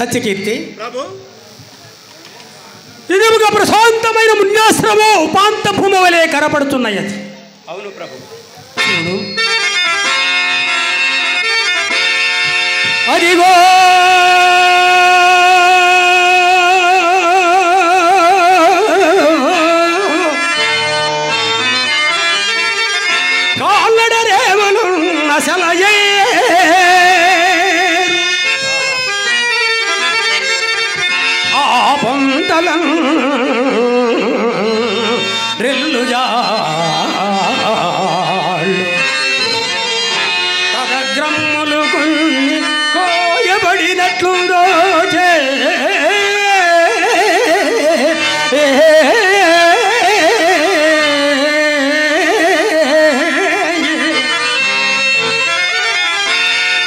సత్యకీర్తి ప్రభు, ఇదిగా ప్రశాంతమైన మున్యాశ్రమో ఉపాంత భూమి వలె కనపడుతున్నాయి. అది అవును ప్రభు. చూడు, అదిగో కాళ్ళడ రేవలు అసలయే ఆ పొంతలం రెల్లు జాళ్ళు తదగ్రమ్ములు కొన్ని కోయబడినట్లు రోజే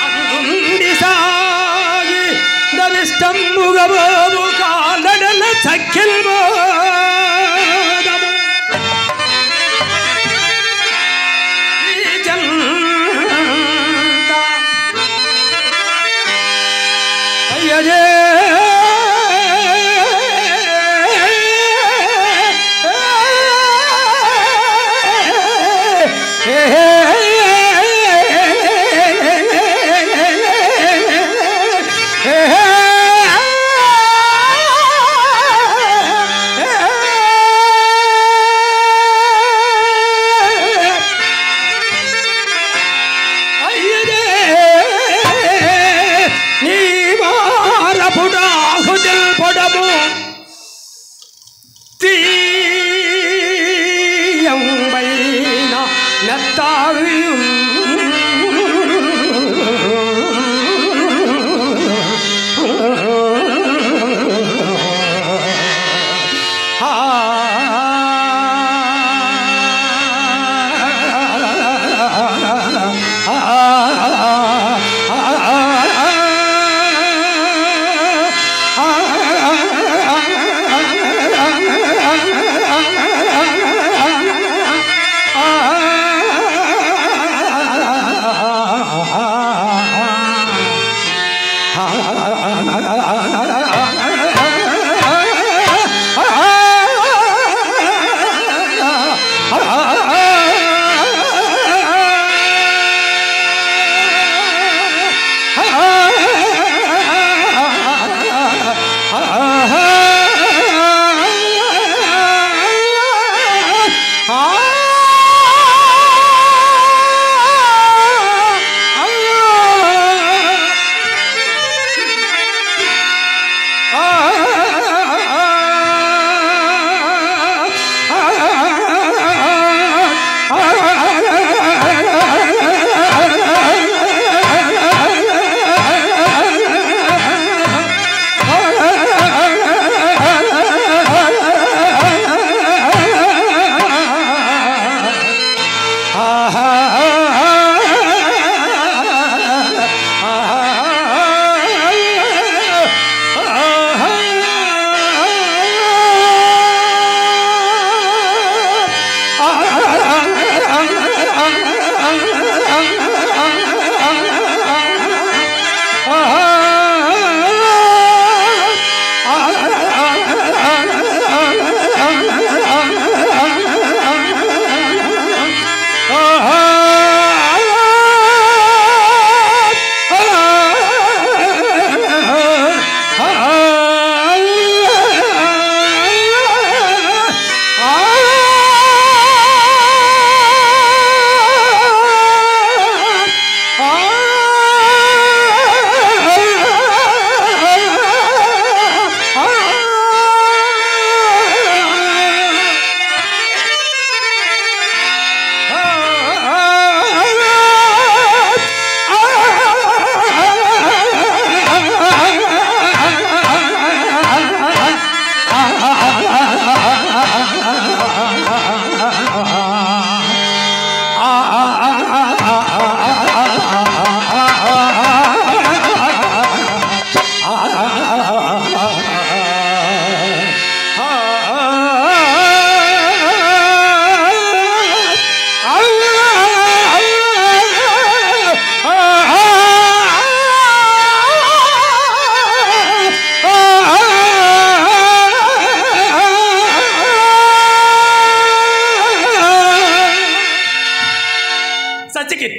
అందుండి సాగి దరిష్టంబుగా బాబు కాలడల చక్కెల్మో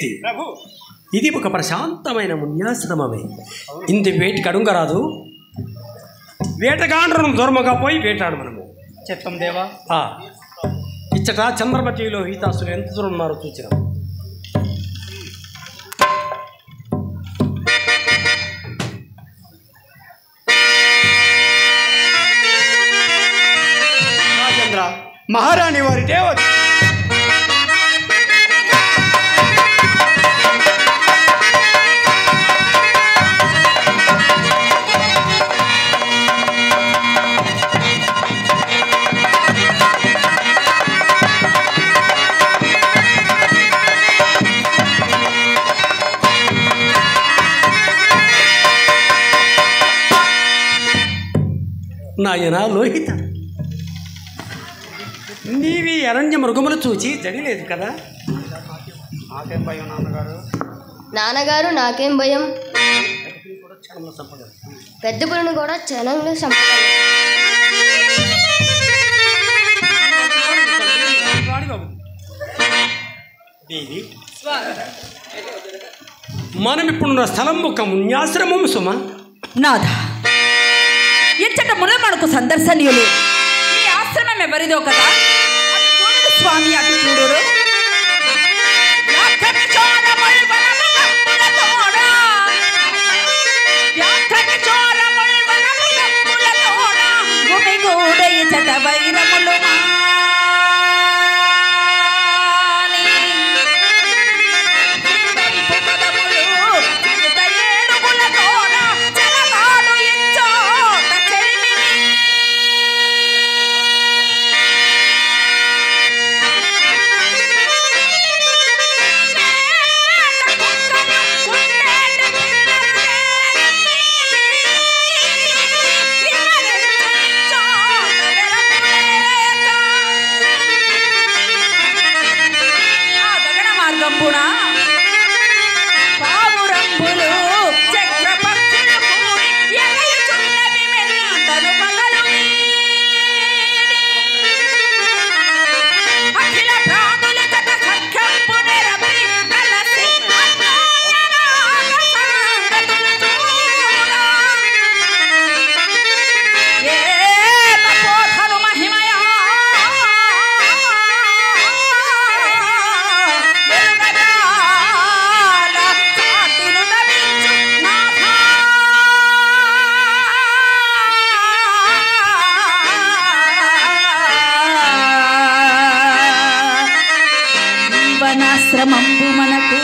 కీర్తి. ఇది ఒక ప్రశాంతమైన మున్యాశ్రమమే. ఇంది వేటికి అడుంగరాదు. వేటగాండ్రను దూరముగా పోయి వేటాడు మనము. చిత్తం దేవా. ఇచ్చట చంద్రమతిలో హీతాసులు ఎంత దూరం ఉన్నారో చూచినాం. రాజేంద్ర, మహారాణి వారి దేవత నాయన లోహిత, నీవి అరణ్య మృగములు చూచి జడిలేదు కదా? నాకేం భయం నాన్నగారు. నాన్నగారు నాకేం భయం. పెద్ద పులిని కూడా క్షణంలో చంపగలరు. దేవి, మనం ఇప్పుడున్న స్థలం ఒక మున్యాశ్రమం సుమ. నాథ, ఇచ్చట మునమణకు సందర్శనీయులు. ఈ ఆశ్రమం ఎవరిదో కదా? అటు చూడురు స్వామి, అటు చూడురు. ఇచ్చట వైరములు జీవనాశ్రమంబు మనకు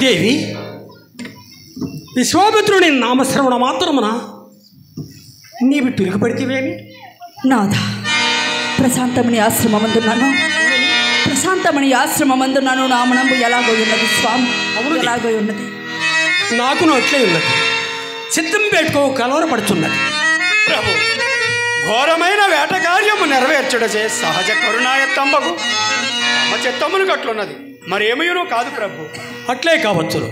దేవి, విశ్వామిత్రుని నామశ్రవణ మాత్రమున నీవి తిరుగుపడితేవేమి? నాథ, ప్రశాంతమణి ఆశ్రమమందున్నాను, ప్రశాంతమణి ఆశ్రమమందున్నాను. నా మనంబు ఎలాగో ఉన్నది స్వామి, ఎలాగో ఉన్నది. నాకును అట్లే ఉన్నది. చిత్తం పెట్టుకో కలవరపడుతున్నది. ప్రభు, ఘోరమైన వేట కార్యము నెరవేర్చుడచే సహజ కరుణాయత్తంబకు తమ చిత్తమును కట్లున్నది, మరేమయ్యనో కాదు ప్రభు. అట్లే కావచ్చును.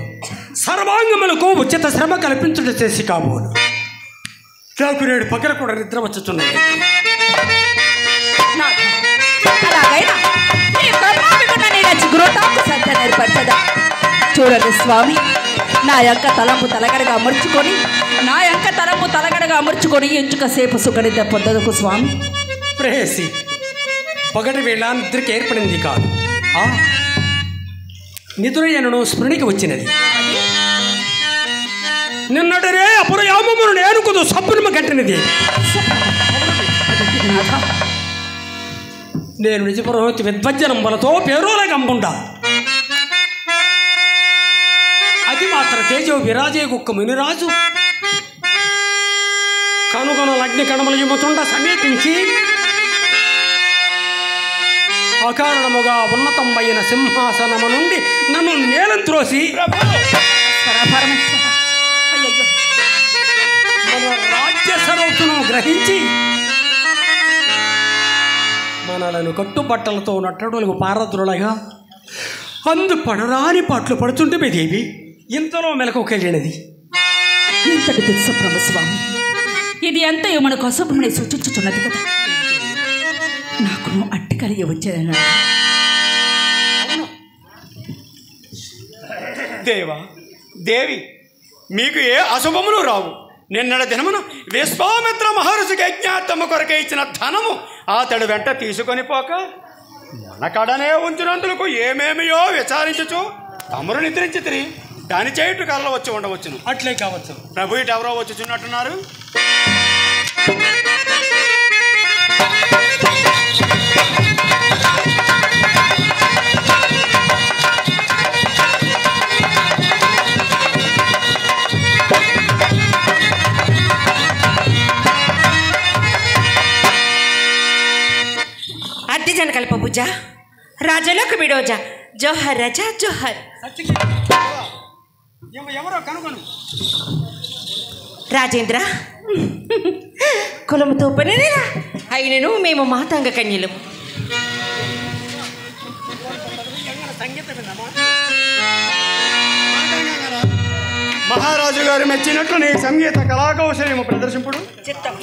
సర్వాంగములకు ఉచిత శ్రమ కల్పించుట చేసి కాబోను. నాకు నేడు పక్కన కూడా నిద్ర వచ్చుచున్నది. అలాగైనా నీ కరుణాభిగుణ నీ చిగురోటాకు సత్య నేర్పరచదా. చూడండి స్వామి, నా యొక్క తలంపు తలగడగా అమర్చుకొని, నా యొక్క తలంపు తలగడగా అమర్చుకొని ఎంచుక సేపు సుఖనిద్ర పొందదుకు స్వామి. ప్రేయసి, పగటి వేళ నిద్రకి ఏర్పడింది కాదు. నిద్రయనను స్మృణికి వచ్చినది. నిన్నటరే అపురయామమును నేనుకుదు సప్పును కట్టినది. నేను నిజపురోహితి విద్వజ్జనంబలతో పేరోల గంబుండా అది మాత్ర తేజో విరాజే కుక్క మునిరాజు కనుగొన లగ్ని కణముల యుమతుండ సమీపించి అకారణముగా ఉన్నతమైన సింహాసనము నుండి నన్ను నేలం త్రోసి మన రాజ్య సరస్సును గ్రహించి మనలను కట్టుబట్టలతో నట్టడులకు పారద్రులగా అందు పడరాని పాటలు పడుతుంటే దేవి ఇంతలో మెలకుకెళ్ళినది. ఇంతటి దుస్వప్నమ స్వామి, ఇది అంతయో మన కోసం సూచించుచున్నది కదా. నాకు అట్టి కలిగి వచ్చేదన్నా. దేవా దేవి, మీకు ఏ అశుభములు రావు. నిన్నటి దినమున విశ్వామిత్ర మహర్షికి యజ్ఞాత్తమ్మ కొరకే ఇచ్చిన ధనము అతడు వెంట తీసుకొని పోక మన కడనే ఉంచినందుకు ఏమేమియో విచారించచ్చు తమరు నిద్రించి తిరిగి దాని చేయుట కళ్ళ వచ్చి ఉండవచ్చును. అట్లే కావచ్చు. ప్రభు ఇటు ఎవరో వచ్చుచున్నట్టున్నారు. అర్తిజన కల్ప పూజ రాజలోక బిడోజా జోహర్ రజా జోహర్. ఎవరో కనుగొను. రాజేంద్ర, కులముతో పనిరా అయినను మేము మాతాంగ కన్యలు. మహారాజు గారు మెచ్చినట్లు నీ సంగీత కళాకౌశల్యము ప్రదర్శింపుడు. చిత్తం.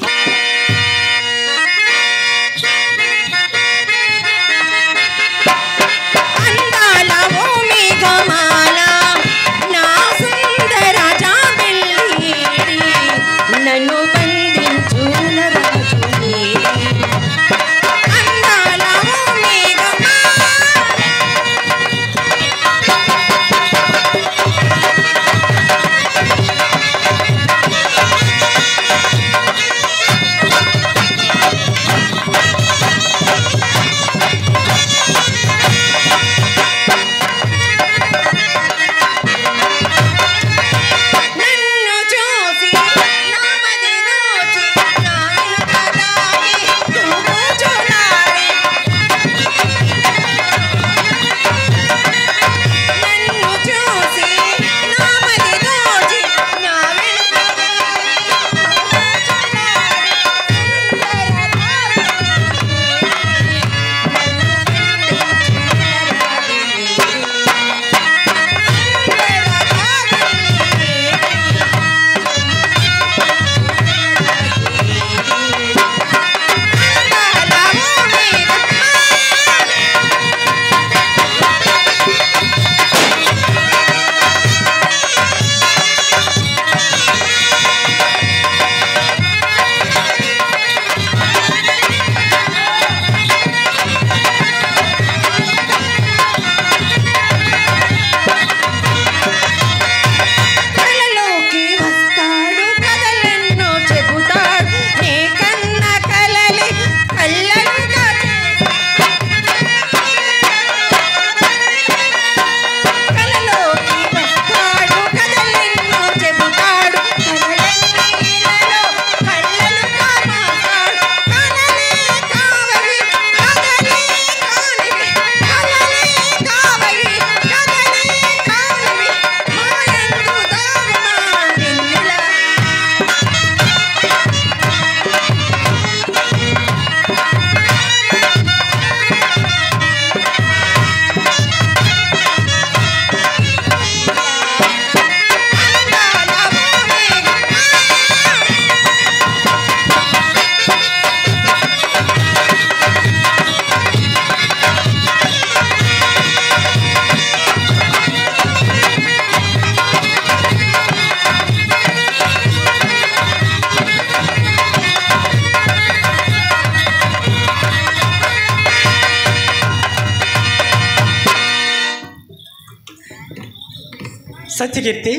సత్యకీర్తి,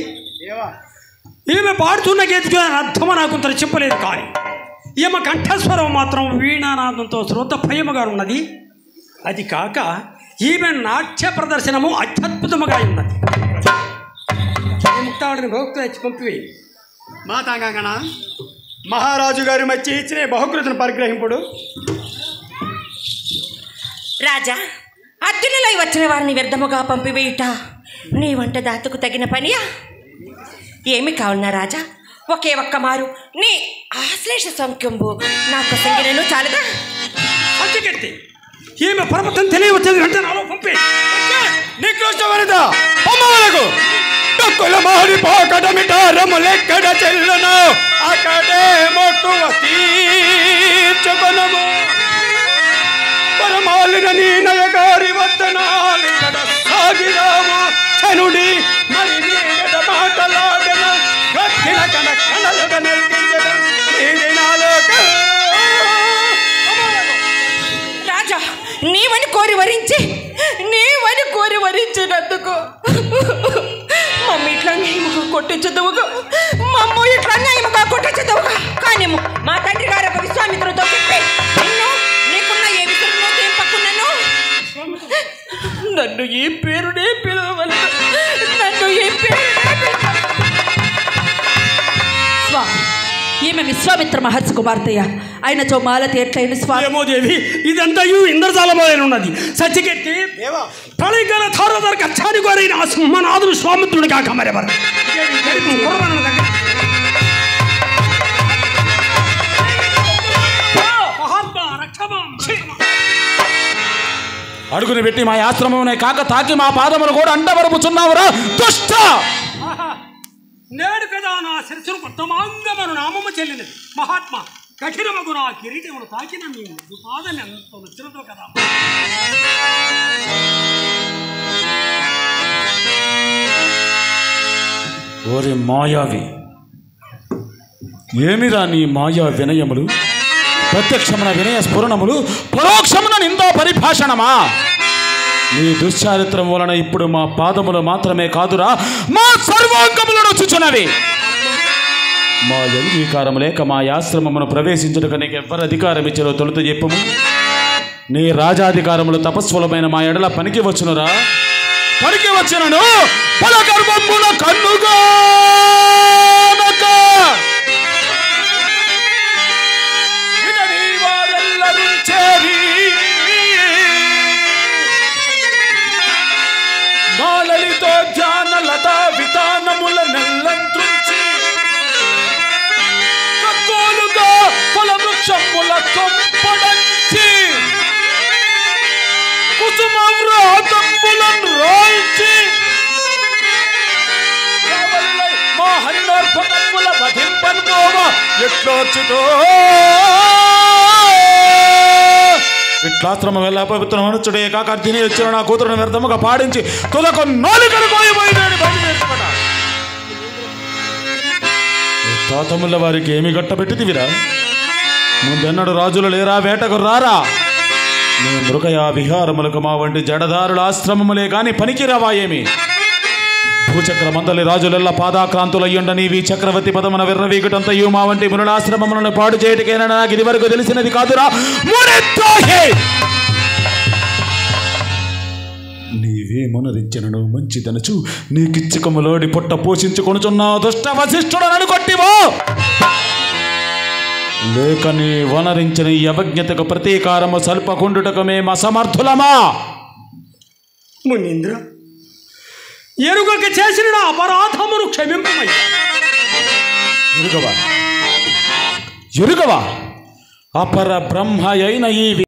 ఈమె పాడుతున్న గీతకు అర్థమ నాకు అంత చెప్పలేదు, కానీ ఈమె కంఠస్వరం మాత్రం వీణానాదంతో శ్రోత భయముగా ఉన్నది. అది కాక ఈమె నాట్య ప్రదర్శనము అత్యద్భుతముగా ఉన్నది. ముక్తాడిని భక్తులు వచ్చి పంపివేయి. మాతాంగణ మహారాజు గారి మధ్య ఇచ్చిన బహుకృతిని పరిగ్రహింపుడు. రాజా, అర్జునులై వచ్చిన వారిని వ్యర్థముగా పంపివేయుట నీ వంట దాతకు తగిన పనియా? ఏమి కావున్నా రాజా, ఒకే ఒక్క మారు నీ ఆశ్లేష సంఖ్యంబు నాకు సంగినను చాలదా? సత్యకీర్తి, ఈమె పర్వతం తెలియవచ్చేది అంటే నాలో పంపే నికృష్టమనిదా అమ్మవలకు డొక్కుల మాడి పోకడమిటారములెక్కడ చెల్లును అక్కడే మొక్కువ తీర్చుకొనము. పరమాలిన నీ నయగారి వద్దనాలిక్కడ సాగిరాము చనుడి మరి నీడ మాటలాగన గట్టిన కన కనలుగ నల్గించద నీది నాలోక. రాజా, నీవని కోరి వరించినందుకు మమ్మీ ఇట్లా న్యాయముగా కొట్టించదువుగా, మమ్మ ఇట్లా న్యాయముగా కొట్టించదువుగా. కానీ మా తండ్రి గారు ఒక విశ్వామిత్రుడితో చెప్పి నీకున్న ఏ విషయంలో ఏం పక్కున్నాను నన్ను ఈ పేరునే పిలవలేదు, నన్ను ఈ పేరునే స్వామి, ఈమె విశ్వామిత్ర మహర్షి కుమార్తెయ ఆయన చోమాలతి ఎట్లయిన స్వామి. ఏమో దేవి, ఇదంతయు ఇంద్రజాలమైన ఉన్నది. సత్యకీర్తి, ప్రళయకాల ధారధర కచ్చాని కోరైన ఆ సింహనాథుడు స్వామిత్రుడు కాక మరెవరు? అడుగుని పెట్టి మా ఆశ్రమమునే కాక తాకి మా పాదములు కూడా అంటవరపుచున్నావురా దుష్ట! నేడు కదా నా శిరస్సును ఉత్తమాంగమను నామము చెల్లినది. మహాత్మా, కఠినమగు నా కిరీటమును తాకిన మీ పాదని అంత నచ్చినతో కదా. ఓరి మాయావి, ఏమిరా నీ మాయా వినయములు? ప్రత్యక్షమున వినయ స్ఫురణములు, పరోక్షమున నిందా పరిభాషణమా? నీ దుశ్చారిత్రం వలన ఇప్పుడు మా పాదములు మాత్రమే కాదురా, మా సర్వాంగములు నొచ్చుచున్నవి. మా అంగీకారం లేక మా ఆశ్రమమును ప్రవేశించుటకు నీకు ఎవ్వరు అధికారం ఇచ్చారో తొలుత చెప్పుము. నీ రాజాధికారములు తపస్సులమైన మా ఎడల పనికి వచ్చునురా. పనికి వచ్చినను పలకర్మమున కన్నుగా మాలలితో ధ్యాన లతా విధానముల నెల్లంత్రుంచి కక్కోలుగా ఫలవృక్షముల కొంపడంచి కుసుమవ్రాతంబులను రాయించి మా హరినోర్పకముల వధింపన్మోవ ఎట్లోచుతో ఇట్లాశ్రమం వెళ్ళా పవిత్రం అనుచుడే కాక అర్జుని వచ్చిన నా కూతురును వ్యర్థముగా పాడించి తులకు నాలుకలు పోయిపోయిందని బయట నేర్చుకోట. తాతముల వారికి ఏమి గట్టబెట్టిదివిరా? ముందెన్నడు రాజులు లేరా, వేటకు రారా? నీ మృగయా విహారములకు మా వంటి జడదారుల ఆశ్రమములే కాని పనికిరావా ఏమి? భూచక్ర మందలి రాజులెల్ల పాదాక్రాంతులయ్యుండ నీవి చక్రవర్తి పదమున విర్రవీగుటంతయు మా వంటి మునులాశ్రమములను పాడు చేయటకేనా నాకు ఇది వరకు తెలిసినది కాదురా. నీవే మునరించినను మంచిదనుచు నీకిచ్చికములోడి పొట్ట పోషించుకొనుచున్నా దుష్ట వశిష్ఠుడనను కొట్టివో, లేక నీ వనరించిన ఈ అవజ్ఞతకు ప్రతీకారము సల్పకుండుటకు మేము అసమర్థులమా? మునీంద్ర, ఎరుగక చేసిన నా అపరాధమును క్షమింపమయ్యా. ఎరుగవా అపర బ్రహ్మ అయిన ఈ